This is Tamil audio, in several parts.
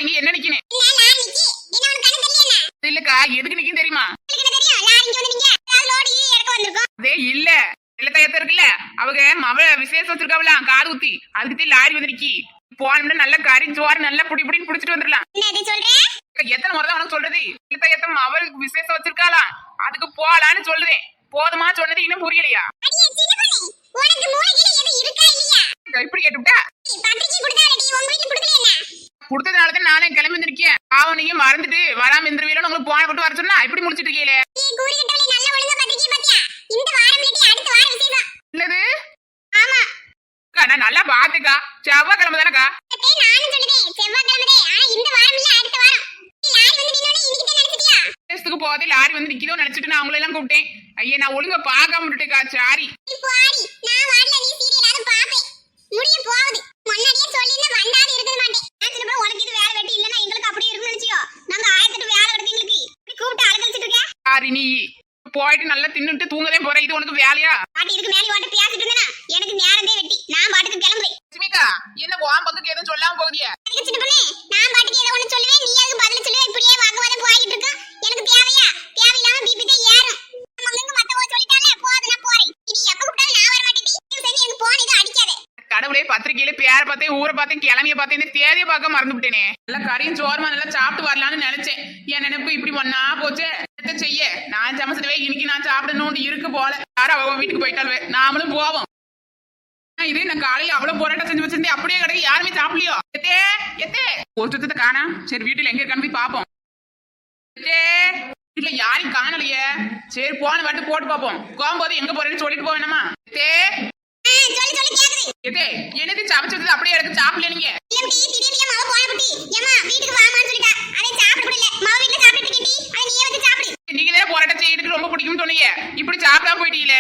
இங்க என்ன நிக்கணும் இல்லக்கா எதுக்கு நிக்கும் தெரியுமா? அதே இல்ல இல்லத்தையத்த இருக்குல்ல அவங்க மவ விசேஷம் வச்சிருக்காவலாம் காது ஊத்தி அதுக்கு லாரி வந்து நிக்கி போனோம்னா நல்ல கறி சோறு நல்லா புடி புடின்னு புடிச்சிட்டு வந்துடலாம். எத்தனை முறை தான் உனக்கு சொல்றது? இல்லத்தையத்த அவளுக்கு விசேஷம் வச்சிருக்காளாம் அதுக்கு போலான்னு சொல்றேன். போதுமா சொன்னது இன்னும் புரியலையா? இப்படி கேட்டுட்டா குடுத்ததுனாலதான் நானே கிளம்பி வந்திருக்கேன். அவனையும் மறந்துட்டு வராம இருந்துருவீல உங்களுக்கு போன போட்டு வர சொன்னா இப்படி முடிச்சிட்டு இருக்கீங்களே. இல்லது நான் நல்லா பாத்துக்கா செவ்வாய்க்கிழமை தானக்கா? போதே லாரி வந்து நிக்கிதோ நினைச்சிட்டு நான் அவங்கள எல்லாம் கூப்பிட்டேன். ஐயா நான் ஒழுங்கா பாக்காம விட்டுட்டேக்கா சாரி. சாரி நீ போயிட்டு நல்லா தின்னுட்டு தூங்கதே போற. இது உனக்கு வேலையா? லட்சுமிக்கா என்ன உன் பக்கத்துக்கு எதுவும் சொல்லாம போகுதியா? கடவுளே பத்திரிகையில பேர பார்த்தேன் ஊரை பார்த்தேன் கிளம்பிய பார்த்தேன் இந்த தேதியை பார்க்க மறந்து விட்டேனே. நல்லா கறியும் சோர்மா நல்லா சாப்பிட்டு வரலான்னு நினைச்சேன். என் நினைப்பு இப்படி பண்ணா போச்சு. செய்ய நான் சமைச்சதுவே இன்னைக்கு நான் சாப்பிடணும்னு இருக்கு போல. யாரும் அவ வீட்டுக்கு போயிட்டாலுவே நாமளும் போவோம். இது நான் காலையில அவ்வளவு போராட்டம் செஞ்சு வச்சிருந்தேன் அப்படியே கிடையாது யாருமே சாப்பிடலையோ. எத்தே எத்தே ஒரு சுத்தத்தை காணா. சரி வீட்டுல எங்க இருக்கான்னு போய் பாப்போம். இல்ல யாரையும் காணலையே. சரி போன வாட்டு போட்டு பாப்போம். போகும்போது எங்க போறேன்னு சொல்லிட்டு போவேணாமா? என்னது சமைச்சது அப்படியே எடுத்து சாப்பிடல நீங்க? நீங்க தான் போராட்டம் செய்யறதுக்கு ரொம்ப பிடிக்கும் சொன்னீங்க. இப்படி சாப்பிடாம போயிட்டீங்களே.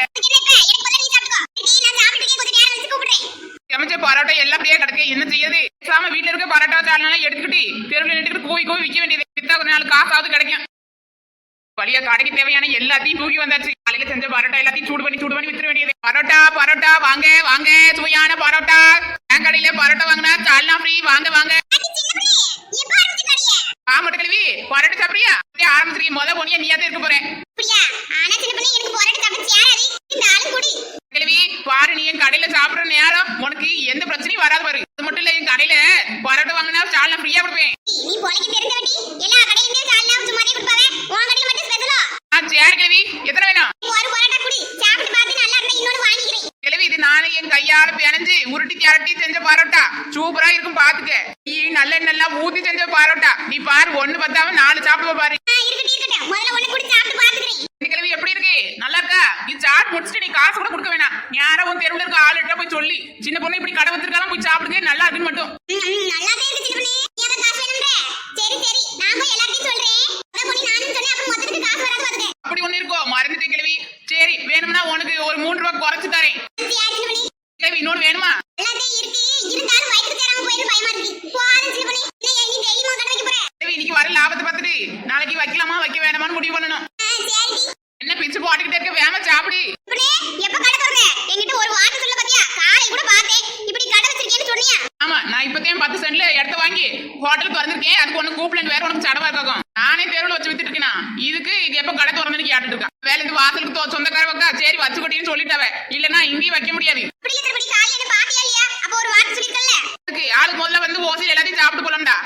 சமைச்ச பரோட்டா எல்லாம் அப்படியே கிடக்கு என்ன செய்யுது? சாம வீட்டுல இருக்க பரோட்டா சாலாம் எடுத்துக்கிட்டு தெருவில் நின்றுட்டு கோவி கோவி விற்க வேண்டியது. வித்தா ஒரு 4 காசாவது கிடைக்கும். வழியா கடைக்கு தேவையான எல்லாத்தையும் தூக்கி வந்தாச்சு. காலையில செஞ்ச பரோட்டா எல்லாத்தையும் சூடு பண்ணி வித்துற வேண்டியது. பரோட்டா பரோட்டா வாங்க வாங்க சுவையான பரோட்டா. என் கடையில பரோட்டா வாங்கினா சால்னா ஃப்ரீ. வாங்க வாங்க. ஆமாட்ட கல்வி பரோட்டா சாப்பிடுறியா? ஆரம்பிச்சிருக்கீங்க முத போனியா நீயாதான் இருக்க போறேன். கல்வி பாரு நீ என் கடையில சாப்பிடுற நேரம் உனக்கு எந்த பிரச்சனையும் வராது பாரு. அது மட்டும் இல்ல என் கடையில பரோட்டா வாங்கினா சால்னா ஃப்ரீயா கொடுப்பேன். சரி கிழவி எத்தனை வேணும்? கிழவி இது நானே என் கையால பிணைஞ்சு உருட்டி திரட்டி செஞ்ச பரோட்டா சூப்பரா இருக்கும் பாத்துக்க. நீ நல்ல நல்லா ஊத்தி செஞ்ச பரோட்டா நீ பாரு 1 பத்தாம 4 சாப்பிடுவ பாரு. கிழவி எப்படி இருக்கு? நல்லா இருக்கா? நீ சாப்பிட்டு முடிச்சுட்டு நீ காசு கூட கொடுக்க வேணாம். யாரோ உன் தெருவில் இருக்க ஆளுகிட்ட போய் சொல்லி சின்ன பொண்ணு இப்படி கடை வச்சிருக்காலும் போய் சாப்பிடுங்க நல்லா இருக்குன்னு மட்டும். அப்படி ஒண்ணு இருக்கோ மறந்துட்டேன் கிழவி. சரி வேணும்னா உனக்கு ஒரு 3 ரூபாய் குறைச்சு தரேன். கிழவி இன்னொன்னு வேணுமா? இன்னைக்கு வர லாபத்தை பார்த்துட்டு நாளைக்கு வைக்கலாமா வைக்க வேணாமான்னு முடிவு பண்ணணும். என்ன பிச்சு போட்டுக்கிட்டே இருக்க வேணாம் சாப்பிடு. ஆமா நான் இப்பதான் 10 சென்ட்ல இடத்த வாங்கி ஹோட்டலுக்கு வந்திருக்கேன். அதுக்கு ஒண்ணு கூப்பிடல வேற உனக்கு சடவா இருக்கும். நானே தெருவில் வச்சு வித்துட்டு இருக்கேன். இதுக்கு இது எப்ப கடை திறந்து கேட்டுட்டு இருக்கா. வேலை இந்த வாசலுக்கு சொந்தக்கார வைக்கா சரி வச்சு கொட்டின்னு சொல்லிட்டாவ. இல்லன்னா இங்கேயும் வைக்க முடியாது. ஆளுக்கு முதல்ல வந்து ஓசையில் எல்லாத்தையும் சாப்பிட்டு போலாம்டா.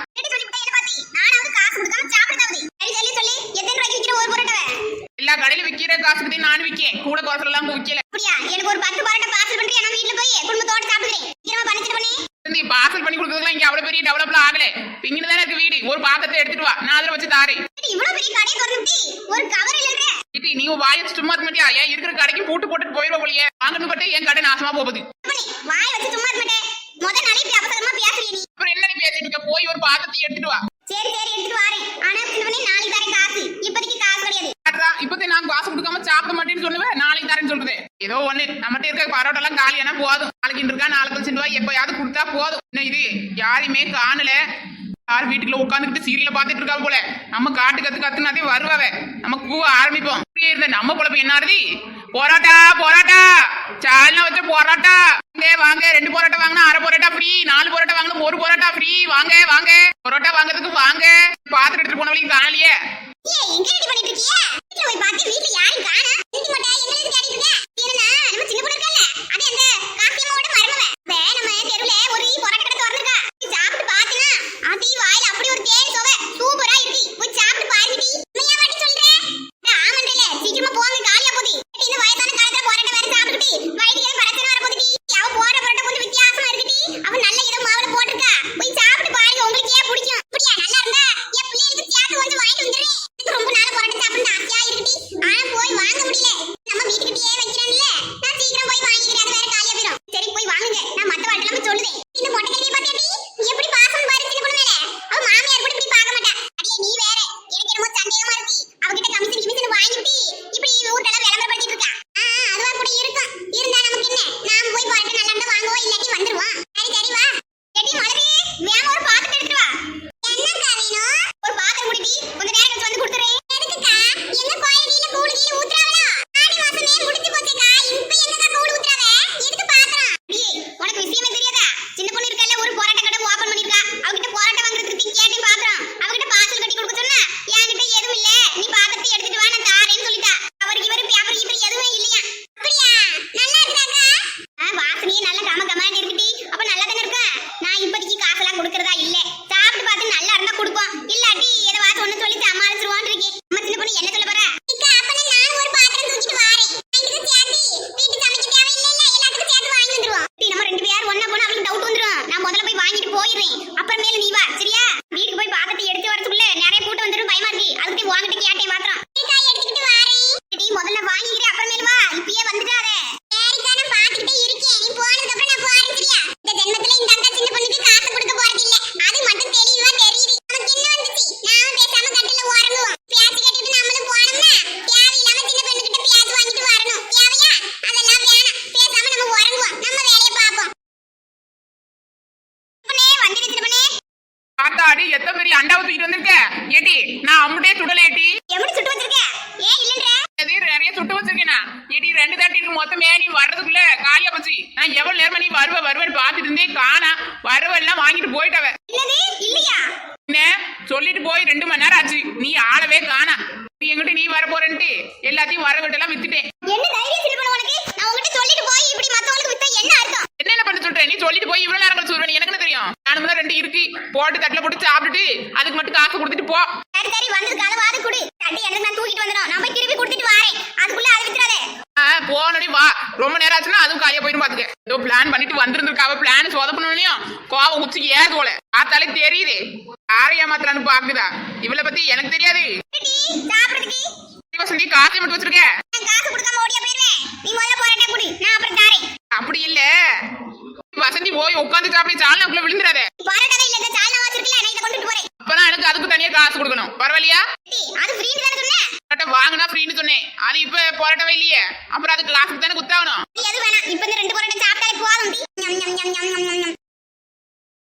எல்லா கடையில விக்கிற காசுக்கு நானும் விக்கேன். கூட கோசல் எல்லாம் விக்கல. பார்சல் பண்ணி கொடுக்கறதுலாம் இங்க அவ்வளவு பெரிய டெவலப்ல ஆகல. இங்க தானே இருக்கு வீடு. ஒரு பாத்திரத்தை எடுத்துட்டு வா நான் அதுல வச்சு தாரேன். நீ வாய சும்மா இருக்க மாட்டியா? ஏன் இருக்கிற கடைக்கு பூட்டு போட்டுட்டு போயிருவ போலியே. வாங்கணும் பட்டு என் கடை நாசமா போகுது. அப்புறம் என்ன பேசிட்டு இருக்க? போய் ஒரு பாத்திரத்தை எடுத்துட்டு வா. இப்பதே நான் காசு கொடுக்காம சாப்பிட மாட்டேன்னு சொல்லுவேன். நாளைக்கு தரேன்னு சொல்றது ஏதோ ஒண்ணு. நம்மகிட்ட இருக்க பரோட்டா எல்லாம் காலியானா போதும். நாளைக்கு இருக்கா நாளைக்கு கழிச்சு எப்பயாவது கொடுத்தா போதும். இன்னும் இது யாரையுமே காணல. யார் வீட்டுக்குள்ள உட்காந்துக்கிட்டு சீரியல பாத்துட்டு இருக்கா போல. நம்ம காட்டு கத்துனாதே வருவாவே. நம்ம கூவ ஆரம்பிப்போம். இருந்த நம்ம பொழப்பு என்ன ஆறுதி? போராட்டா போராட்டா சால்னா வச்ச போராட்டா வாங்க 2 பரோட்டா வாங்கினா அரை பரோட்டா ஃப்ரீ, 4 பரோட்டா வாங்கினா 1 பரோட்டா ஃப்ரீ. வாங்க வாங்க பரோட்டா வாங்குறதுக்கு வாங்க. பாத்துட்டு எடுத்துட்டு போனவளையும் காணலையே. ஏய் எங்க ரெடி பண்ணிட்டு இருக்கிய? வீட்ல போய் பாத்து வீட்ல யாரும் காணோம். இன்னைக்கு மட்டும் எங்களுக்கு தேடிட்டு இருக்க. ஏன்னா நம்ம சின்ன பொண்ணு இருக்கல்ல. அது அந்த காசியம்மாவோட மருமவ. நம்ம தெருவுல ஒரு பரோட்டா கடை திறந்திருக்கா. போய் சாப்பிட்டு பாத்தினா அதி வாயில அப்படி ஒரு தேன் சோவே சூப்பரா இருக்கு. போய் சாப்பிட்டு பாருடி. உண்மையா வாடி சொல்றே? ஆமண்டல சீக்கிரமா போங்க காலியா போடி. இந்த வயசான காலத்துல பரோட்டா வேற சாப்பிட்டுட்டி வயிற்றுல பிரச்சனை வர போகுதுடி. அவ போற பரோட்டா கொஞ்சம் வித்தியாசமா இருக்குடி. அவ நல்ல இத மாவுல போட்டுருக்கா. போய் சாப்பிட்டு பாருங்க உங்களுக்கு ஏன் பிடிக்கும். அப்படியா நல்லா இருந்தா என் பிள்ளைகளுக்கு சேர்த்து கொஞ்சம் வாங்கிட்டு வந்துறேன். ரொம்ப நாள் பரோட்டா சாப்பிடணும் ஆசையா இருக்குடி. ஆனா போய் வாங்க முடியல. நம்ம வீட்டுக்கிட்டே வைக்கிறேன்ல. நான் சீக்கிரம் போய் வாங்கிக்கிறேன். அது வேற காலியா போயிடும். சரி போய் வாங்குங்க. நான் மத்த வாட்டலாம் சொல்லுவேன். இந்த பொட்டக்கறியை பாத்தியாடி? எப்படி பாசம் பாரு சின்ன பொண்ணு மேல. அவ மாமியார் கூட இப்படி பார்க்க மாட்டா. அடியே நீ வேற. எனக்கு என்னமோ சந்தேகமா இருக்கு. அவகிட்ட கமிஷன் வாங்கிட்டு இப்படி ஊர்ல விளம்பரப்படுத்திட்டு இருக்கா. அதுவா கூட இருக்கும். இருந்தா நமக்கு என்ன? நாம போய் பரோட்டா நல்லா இருந்தா வாங்குவோம் இல்லாட்டி வந்துருவோம். சரி சரி வா. எடி மலரு வேற ஒரு பாத்திரம் எடுத்துட்டு வா. என்னக்கா வேணும்? ஒரு பாத்திரம் குடிடி. கொஞ்ச நேரம் கழிச்சு வந்து கொடுத்துறேன். எதுக்குக்கா? எங்க கோயில்ல கூடு கீழ ஊத்துறாவளா? ஆடி மாசமே முடிஞ்சு போச்சேக்கா. இப்ப என்னக்கா கூடு ஊத்துறாவ? எதுக்கு பாத்திரம்? டேய் உனக்கு விஷயமே தெரியாதா? சின்ன பொண்ணு இருக்கல்ல ஒரு பரோட்டா கடை ஓபன் பண்ணிருக்கா. அவகிட்ட பரோட்டா வாங்குறதுக்கு கேட்டேன் பாத்திரம். அவகிட்ட பார்சல் கட்டி கொடுக்க சொன்னா என்கிட்ட எதுவும் இல்ல. நீ பாத்திரத்தை எடுத்துட்டு வா நான் தாரேன்னு சொல்லிட்டா. அவருக்கு இவரு பேப்பர் இப்படி எதுவும் இல்லையா? அப்படியா? நல்லா இருக்காக்கா? வாசனையே நல்ல கம கமான்னு இருக்குடி. அப்ப நல்லா தானே இருக்கா? நான் இப்போதைக்கு காசெல்லாம் கொடுக்கறதா இல்ல. சாப்பிட்டு பார்த்து நல்லா இருந்தா கொடுப்போம். இல்லாட்டி ஏதோ வாசம் ஒண்ணு சொல்லி சமாளிச்சிருவான்னு இருக்கேன். நம்ம சின்ன பொண்ணு என்ன சொல்ல போறா? அக்கா அப்பனா நான் ஒரு பாத்திரம் தூக்கிட்டு வாரேன். இதுக்கு சேர்த்து வீட்டு சமைக்க தேவையில்லை எல்லாத்துக்கும் சேர்த்து வாங்கி வந்துருவோம். நம்ம 2 பேர் ஒண்ணா போனா அவளுக்கு டவுட் வந்துரும். நான் முதல்ல போய் வாங்கிட்டு போயிடுறேன். அப்புறமேல நீ வா சரியா? வீட்டுக்கு போய் பாத்திரத்தை எடுத்து வரதுக்குள்ள நிறைய கூட்டம் வந்துரும் பயமா இருக்கு. அதுக்கு வாங்கிட்டு கேட்டேன் மாத்திரம். அக்கா எடுத்துக்கிட்டு வாரேன். டேய் முதல்ல வாங்கிக்கிறேன் அப்புறமேல வா. இப்பயே வந்துட்டாத. சரிக்கா நான் பாத்துக்கிட்டே இருக்கேன். நீ போனதுக்கு அப்புறம் நான் போறேன் சரியா? இந்த ஜென்மத்துல இந்த அக்கா சின்ன பொண்ணுக்கு காசு கொடுக்க போறது இல்ல. அது மட்டும் தெளிவா தெரியுது. நமக்கு என்ன வந்துச்சு? நாம பேசாம கட்டில உறங்குவோம். பேசி கட்டிட்டு நம்மளும் போனோம்னா தேவையில்லாம சின்ன பொண்ணுகிட்ட பேசி வாங்கிட்டு வரணும். தேவையா? அதெல்லாம் வேணாம். பேசாம நம்ம உறங்குவோம். நம்ம வேலையை பார்ப்போம். பொண்ணே வந்து சின்ன பொண்ணே. ஆத்தாடி எத்தனை பெரிய அண்டாவை தூக்கிட்டு வந்திருக்க. ஏடி நான் அம்முட்டே சுடலேட்டி. எப்படி சுட்டு வச்சிருக்க? ஏன் இல்லன்ற? அது நிறைய சுட்டு வச்சிருக்கேனா. ஏடி 2 தாட்டிக்கு மொத்தமே நீ வர்றதுக்குள்ள காலியா போச்சு. நான் எவ்வளவு நேரமா நீ வருவேன்னு பாத்துட்டு இருந்தேன். காணா வரவெல்லாம் வாங்கிட்டு போயிட்டவ. என்னது இல்லையா? என்ன சொல்லிட்டு போய் 2 மணி நேரம் ஆச்சு. நீ ஆளவே காணா. நீ எங்கிட்ட நீ வர போறேன்ட்டு எல்லாத்தையும் வரவிட்டெல்லாம் வித்துட்டேன். என்ன தைரியம் சின்ன பொண்ணு உனக்கு? நான் உன்கிட்ட சொல்லிட்டு போய் இப்படி மத்தவங்களுக்கு வித்தா என்ன அர்த்தம்? என்ன பண்ண சொல்றேன்? நீ சொல்லிட்டு போய் இவ்வளவு நேரம் கழிச்சு வருவேன். எனக்கு என்ன தெரியும்? நானும் தான் 2 இருக்கு போட்டு தட்டுல போட்டு சாப்பிட்டுட்டு அதுக்கு மட்டும் காசு கொடுத்துட்டு போ. சரி சரி வந்ததுக்கு அளவாது குடு. தட்டி எனக்கு நான் தூக்கிட்டு வந்துடும். நான் போய் திருப்பி கொடுத்துட்டு வரேன். அதுக்குள்ள அதை வித்துறாதே. போனடி வா. ரொம்ப நேரம் ஆச்சுன்னா அதுவும் காலியா போயிடும் பாத்துக்க. ஏதோ பிளான் பண்ணிட்டு வந்திருந்திருக்காவ. பிளான் சொதப்பணும் கோவம் உச்சி ஏது போல பார்த்தாலே தெரியுது. யாரையா மாத்திரான்னு பாக்குதா? இவளை பத்தி எனக்கு தெரியாது. சாப்பிடுறதுக்கு வசந்தி காசை மட்டும் வச்சிருக்க. காசு கொடுக்காம ஓடியா போயிடுவேன். நீ முதல்ல போராட்டா குடி. நான் அப்புறம் தாரேன். அப்படி இல்ல வசந்தி போய் உட்காந்து சாப்பிட்டு சாலனாக்குள்ள விழுந்துடாத. போராட்டமே இல்ல. இந்த சால்னா வச்சிருக்கல நான் இத கொண்டுட்டு போறேன். அப்பதான் எனக்கு அதுக்கு தனியா காசு கொடுக்கணும். பரவாயில்லையா? அது ஃப்ரீன்னு தான சொன்னேன். வாங்கினா ஃப்ரீன்னு சொன்னேன். அது இப்ப போராட்டவே இல்லையே. அப்புறம் அது கிளாஸுக்கு தானே குத்தாகணும்.